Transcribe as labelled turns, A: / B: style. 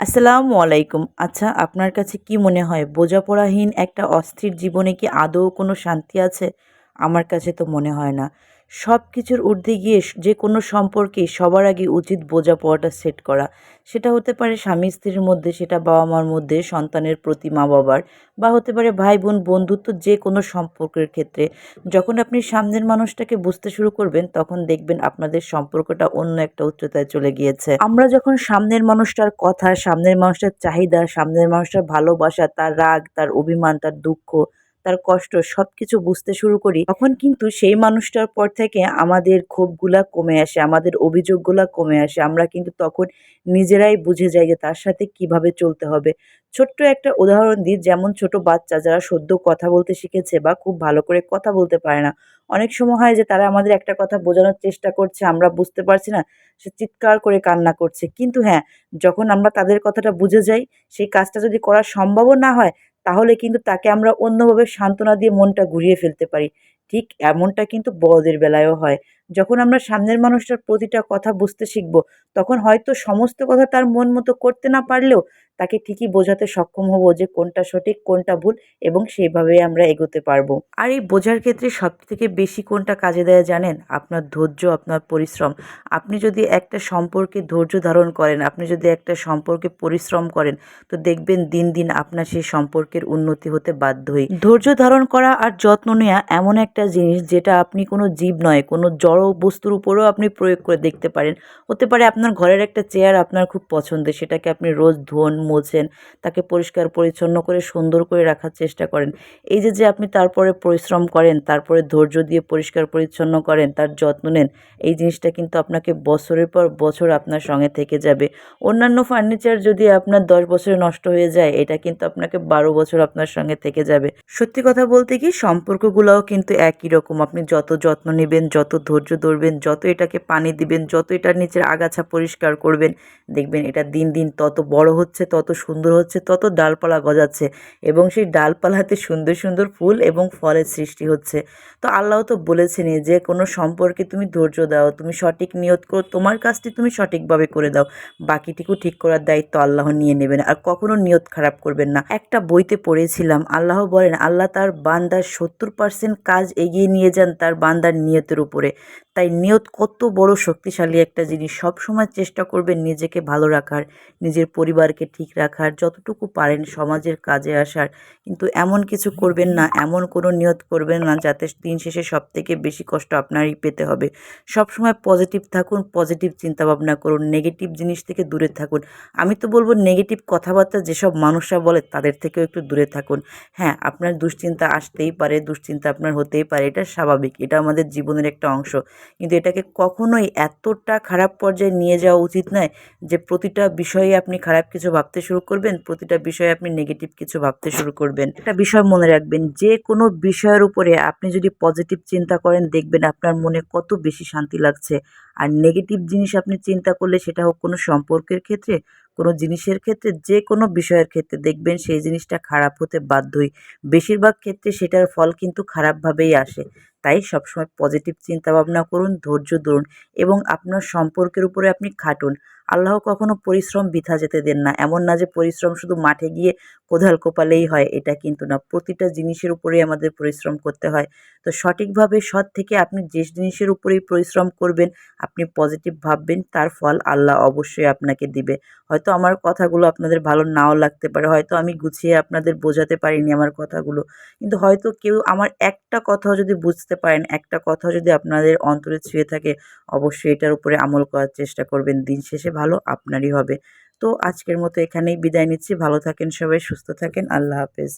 A: আসসালামু আলাইকুম। আচ্ছা, আপনার কাছে কি মনে হয় বোঝাপড়াহীন একটা অস্থির জীবনে কি আদৌ কোনো শান্তি আছে? আমার কাছে তো মনে হয় না। সবকিছুর ঊর্ধ্বে গিয়ে যে কোনো সম্পর্কেই সবার আগে উচিত বোঝাপড়াটা সেট করা। সেটা হতে পারে স্বামী-স্ত্রীর মধ্যে, সেটা বাবা-মার মধ্যে, সন্তানের প্রতি মা-বাবার, বা হতে পারে ভাই-বোন, বন্ধুত্ব, যে কোনো সম্পর্কের ক্ষেত্রে। যখন আপনি সামনের মানুষটাকে বুঝতে শুরু করবেন, তখন দেখবেন আপনাদের সম্পর্কটা অন্য একটা উচ্চতায় চলে গিয়েছে। আমরা যখন সামনের মানুষটার কথা, সামনের মানুষটার চাহিদা, সামনের মানুষটার ভালোবাসা, তার রাগ, তার অভিমান, তার দুঃখ, তার কষ্ট সবকিছু বুঝতে শুরু করি, তখন কিন্তু সেই মানুষটার পর থেকে আমাদের ক্ষোভগুলা কমে আসে, আমাদের অভিযোগগুলা কমে আসে। আমরা কিন্তু তখন নিজেরাই বুঝে যাই যে তার সাথে কিভাবে চলতে হবে। ছোট্ট একটা উদাহরণ দিই, যেমন ছোট বাচ্চা যারা সদ্য কথা বলতে শিখেছে বা খুব ভালো করে কথা বলতে পারে না, অনেক সময় হয় যে তারা আমাদের একটা কথা বোঝানোর চেষ্টা করছে, আমরা বুঝতে পারছি না, সে চিৎকার করে কান্না করছে। কিন্তু হ্যাঁ, যখন আমরা তাদের কথাটা বুঝে যাই, সেই কাজটা যদি করা সম্ভবও না হয়, তাহলে কিন্তু তাকে আমরা অন্যভাবে সান্ত্বনা দিয়ে মনটা ঘুরিয়ে ফেলতে পারি। ঠিক এমনটা কিন্তু বড়দের বেলায়ও হয়। যখন আমরা সামনের মানুষটার প্রতিটা কথা বুঝতে শিখব, তখন হয়তো সমস্ত কথা তার মন মতো করতে না পারলেও তাকে ঠিকই বোঝাতে সক্ষম হব যে কোনটা সঠিক, কোনটা ভুল, এবং সেইভাবেই আমরা এগোতে পারবো। আর এই বোঝার ক্ষেত্রে সবথেকে বেশি কোনটা কাজে দেয় জানেন? আপনার ধৈর্য, আপনার পরিশ্রম। আপনি যদি একটা সম্পর্কে ধৈর্য ধারণ করেন, আপনি যদি একটা সম্পর্কে পরিশ্রম করেন, তো দেখবেন দিন, দিন আপনার সেই সম্পর্কের উন্নতি হতে বাধ্যই। ধৈর্য ধারণ করা আর যত্ন নেয়া এমন একটা জিনিস যেটা আপনি কোনো জীব নয়, কোনো জড় বস্তুর উপরেও আপনি প্রয়োগ করে দেখতে পারেন। হতে পারে আপনার ঘরের একটা চেয়ার আপনার খুব পছন্দের, সেটাকে আপনি রোজ ধোন, মোছেন, তাকে পরিষ্কার পরিচ্ছন্ন করে সুন্দর করে রাখার চেষ্টা করেন। এই যে আপনি তারপরে পরিশ্রম করেন, তারপরে ধৈর্য দিয়ে পরিষ্কার পরিচ্ছন্ন করেন, তার যত্ন নেন, এই জিনিসটা কিন্তু আপনাকে বছরের পর বছর আপনার সঙ্গে থেকে যাবে। অন্যান্য ফার্নিচার যদি আপনার 10 বছরে নষ্ট হয়ে যায়, এটা কিন্তু আপনাকে 12 বছর আপনার সঙ্গে থেকে যাবে। সত্যি কথা বলতে কি, সম্পর্কগুলাও কিন্তু একই রকম। আপনি যত যত্ন নিবেন, যত ধৈর্য ধরবেন, যত এটাকে পানি দিবেন, যত এটার নিচের আগাছা পরিষ্কার করবেন, দেখবেন এটা দিন, দিন তত বড় হচ্ছে, তত সুন্দর হচ্ছে, তত ডালপালা গজাচ্ছে, এবং সেই ডালপালাতে সুন্দর, সুন্দর ফুল এবং ফলের সৃষ্টি হচ্ছে। তো আল্লাহ তো বলেছেনই যে কোনো সম্পর্কে তুমি ধৈর্য দাও, তুমি সঠিক নিয়ত করো, তোমার কাজটি তুমি সঠিকভাবে করে দাও, বাকিটুকু ঠিক করার দায়িত্ব আল্লাহ নিয়ে নেবেন। আর কখনো নিয়ত খারাপ করবেন না। একটা বইতে পড়েছিলাম, আল্লাহ বলেন আল্লাহ তার বান্দার 70% কাজ এগিয়ে নিয়ে যান তার বান্দার নিয়তের উপরে। তাই নিয়ত কত বড় শক্তিশালী একটা জিনিস। সবসময় চেষ্টা করবেন নিজেকে ভালো রাখার, নিজের পরিবারকে ঠিক রাখার, যতটুকু পারেন সমাজের কাজে আসার। কিন্তু এমন কিছু করবেন না, এমন কোনো নিয়ত করবেন না যাতে দিন শেষে সবথেকে বেশি কষ্ট আপনারই পেতে হবে। সবসময় পজিটিভ থাকুন, পজিটিভ চিন্তাভাবনা করুন, নেগেটিভ জিনিস থেকে দূরে থাকুন। আমি তো বলব নেগেটিভ কথাবার্তা যেসব মানুষরা বলে তাদের থেকেও একটু দূরে থাকুন। হ্যাঁ, আপনার দুশ্চিন্তা আসতেই পারে, দুশ্চিন্তা আপনার হতেই পারে, এটা স্বাভাবিক, এটা আমাদের জীবনের একটা অংশ। কিন্তু এটাকে কখনোই এতটা খারাপ পর্যায়ে নিয়ে যাওয়া উচিত নয় যে প্রতিটা বিষয়ে আপনি খারাপ কিছু ভাবতে শুরু করবেন, প্রতিটা বিষয়ে আপনি নেগেটিভ কিছু ভাবতে শুরু করবেন। একটা বিষয় মনে রাখবেন, যে কোনো বিষয়ের উপরে আপনি যদি পজিটিভ চিন্তা করেন, দেখবেন আপনার মনে কত বেশি শান্তি লাগছে। আর নেগেটিভ জিনিস আপনি চিন্তা করলে, সেটা হোক কোনো সম্পর্কের ক্ষেত্রে, কোনো জিনিসের ক্ষেত্রে, যে কোনো বিষয়ের ক্ষেত্রে, দেখবেন সেই জিনিসটা খারাপ হতে বাধ্যই। বেশিরভাগ ক্ষেত্রে সেটার ফল কিন্তু খারাপভাবেই আসে। তাই সবসময় পজিটিভ চিন্তাভাবনা করুন, ধৈর্য ধরুন, এবং আপনার সম্পর্কের উপরে আপনি খাটুন। আল্লাহ কখনো পরিশ্রম বৃথা যেতে দেন না। এমন না যে পরিশ্রম শুধু মাঠে গিয়ে কোদাল কোপালেই হয়, এটা কিন্তু না। প্রতিটা জিনিসের উপরেই আমাদের পরিশ্রম করতে হয়। তো সঠিকভাবে সৎ থেকে আপনি যে জিনিসের উপরেই পরিশ্রম করবেন, আপনি পজিটিভ ভাববেন, তার ফল আল্লাহ অবশ্যই আপনাকে দিবে। হয়তো আমার কথাগুলো আপনাদের ভালো নাও লাগতে পারে, হয়তো আমি গুছিয়ে আপনাদের বোঝাতে পারিনি আমার কথাগুলো। কিন্তু হয়তো কেউ আমার একটা কথাও যদি বুঝতে পারেন, একটা কথাও যদি আপনাদের অন্তরে ছুঁয়ে থাকে, অবশ্যই এটার উপরে আমল করার চেষ্টা করবেন। দিন শেষে ভালো আপনারই হবে। তো আজকের মতো এখানেই বিদায় নিচ্ছি। ভালো থাকেন সবাই, সুস্থ থাকেন। আল্লাহ হাফেজ।